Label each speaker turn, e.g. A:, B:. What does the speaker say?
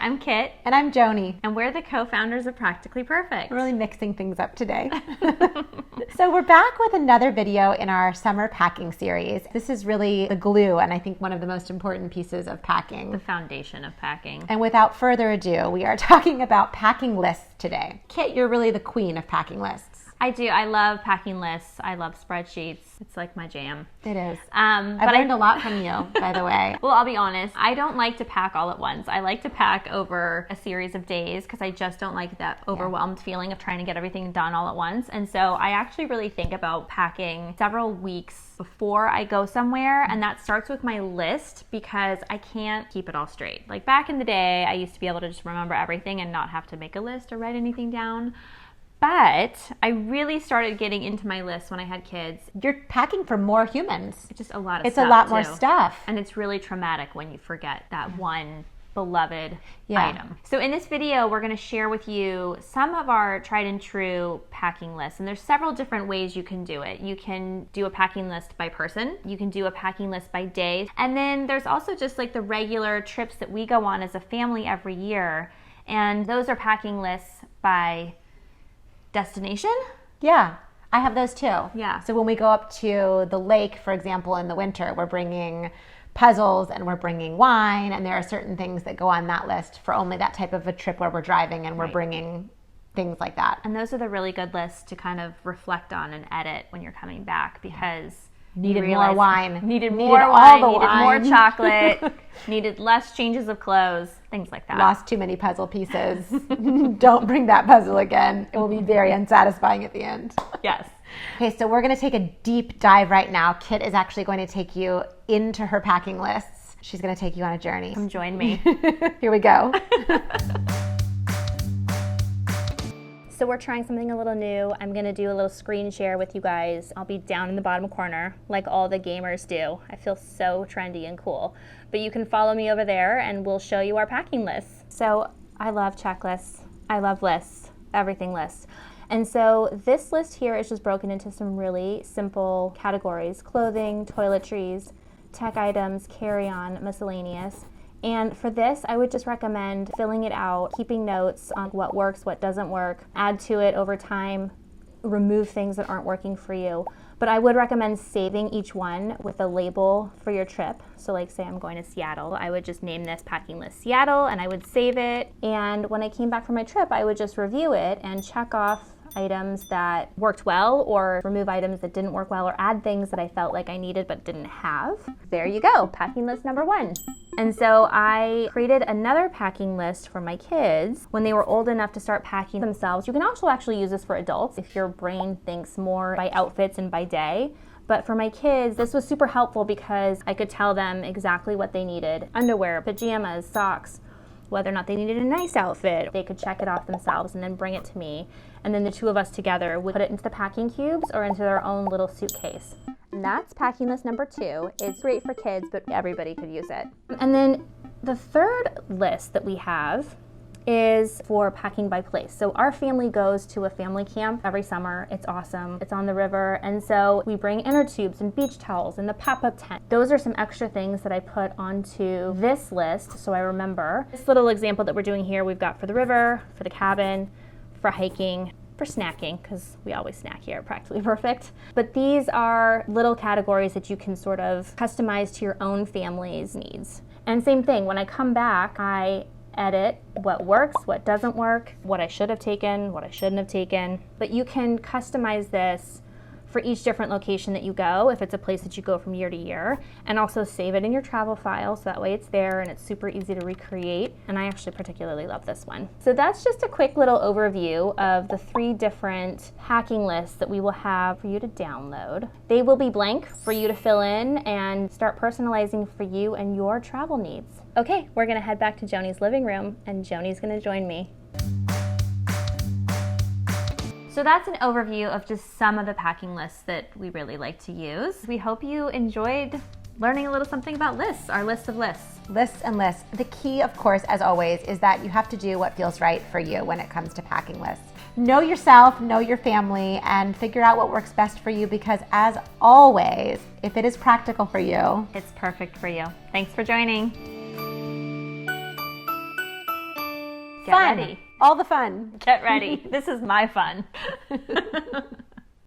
A: I'm Kit.
B: And I'm Joni.
A: And we're the co-founders of Practically Perfect.
B: We're really mixing things up today. So we're back with another video in our summer packing series. This is really the glue and I think one of the most important pieces of packing.
A: The foundation of packing.
B: And without further ado, we are talking about packing lists today. Kit, you're really the queen of packing lists.
A: I do. I love packing lists. I love spreadsheets. It's like my jam.
B: It is.
A: I've
B: learned a lot from you, by the way.
A: Well, I'll be honest. I don't like to pack all at once. I like to pack over a series of days because I just don't like that overwhelmed feeling of trying to get everything done all at once. And so I actually really think about packing several weeks before I go somewhere. And that starts with my list because I can't keep it all straight. Like back in the day, I used to be able to just remember everything and not have to make a list or write anything down. But I really started getting into my list when I had kids.
B: You're packing for more humans.
A: It's just a lot of
B: It's
A: stuff.
B: a lot
A: too.
B: more stuff.
A: And it's really traumatic when you forget that one beloved item. So in this video, we're going to share with you some of our tried and true packing lists. And there's several different ways you can do it. You can do a packing list by person. You can do a packing list by day. And then there's also just like the regular trips that we go on as a family every year. And those are packing lists by destination?
B: Yeah, I have those too.
A: Yeah.
B: So when we go up to the lake, for example, in the winter, we're bringing puzzles and we're bringing wine, and there are certain things that go on that list for only that type of a trip where we're driving and we're bringing things like that.
A: And those are the really good lists to kind of reflect on and edit when you're coming back because
B: Needed more wine.
A: Needed more chocolate. Needed less changes of clothes. Things like that.
B: Lost too many puzzle pieces. Don't bring that puzzle again. It will be very unsatisfying at the end.
A: Yes.
B: Okay, so we're going to take a deep dive right now. Kit is actually going to take you into her packing lists. She's going to take you on a journey.
A: Come join me.
B: Here we go.
A: So we're trying something a little new. I'm gonna do a little screen share with you guys. I'll be down in the bottom corner like all the gamers do. I feel so trendy and cool. But you can follow me over there and we'll show you our packing lists. So I love checklists. I love lists, everything lists. And so this list here is just broken into some really simple categories: clothing, toiletries, tech items, carry-on, miscellaneous. And for this, I would just recommend filling it out, keeping notes on what works, what doesn't work, add to it over time, remove things that aren't working for you. But I would recommend saving each one with a label for your trip. So like say I'm going to Seattle, I would just name this packing list Seattle and I would save it. And when I came back from my trip, I would just review it and check off items that worked well or remove items that didn't work well or add things that I felt like I needed but didn't have. There you go, packing list number 1. And so I created another packing list for my kids when they were old enough to start packing themselves. You can also actually use this for adults if your brain thinks more by outfits and by day. But for my kids, this was super helpful because I could tell them exactly what they needed: underwear, pajamas, socks, whether or not they needed a nice outfit. They could check it off themselves and then bring it to me. And then the two of us together would put it into the packing cubes or into their own little suitcase. And that's packing list number 2. It's great for kids, but everybody could use it. And then the third list that we have is for packing by place. So our family goes to a family camp every summer. It's awesome. It's on the river. And so we bring inner tubes and beach towels and the pop-up tent. Those are some extra things that I put onto this list so I remember. This little example that we're doing here, we've got for the river, for the cabin, for hiking, for snacking, because we always snack here at Practically Perfect. But these are little categories that you can sort of customize to your own family's needs. And same thing, when I come back, I edit what works, what doesn't work, what I should have taken, what I shouldn't have taken. But you can customize this for each different location that you go, if it's a place that you go from year to year, and also save it in your travel file so that way it's there and it's super easy to recreate. And I actually particularly love this one. So that's just a quick little overview of the 3 different packing lists that we will have for you to download. They will be blank for you to fill in and start personalizing for you and your travel needs. Okay, we're gonna head back to Joni's living room and Joni's gonna join me. So that's an overview of just some of the packing lists that we really like to use. We hope you enjoyed learning a little something about lists, our list of lists.
B: Lists and lists. The key, of course, as always, is that you have to do what feels right for you when it comes to packing lists. Know yourself, know your family, and figure out what works best for you because, as always, if it is practical for you,
A: it's perfect for you. Thanks for joining. Get ready.
B: All the fun.
A: Get ready. This is my fun.